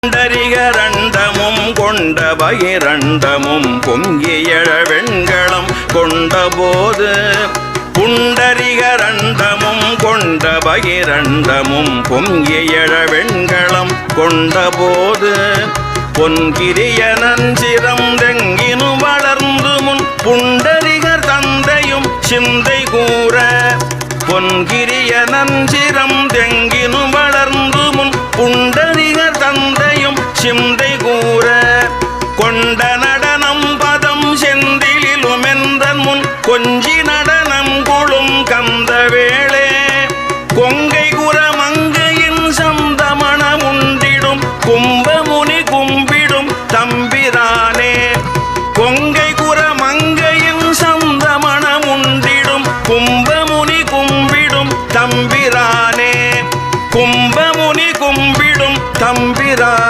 புண்டரிகரண்டமும் கொண்ட பகிரண்டமும் பொங்கியழ வெண்களம் கொண்டபோது புண்டரிகரண்டமும் கொண்ட பகிரண்டமும் பொங்கியழ வெண்களம் கொண்டபோது பொன்கிரிய நஞ்சிரம் தெங்கினு வளர்ந்து முன் புண்டரிகர் தந்தையும் சிந்தை கூற பொன்கிரிய நஞ்சிரம் தெங்கினு வளர்ந்து முன் புண்டரிகர் தந்தை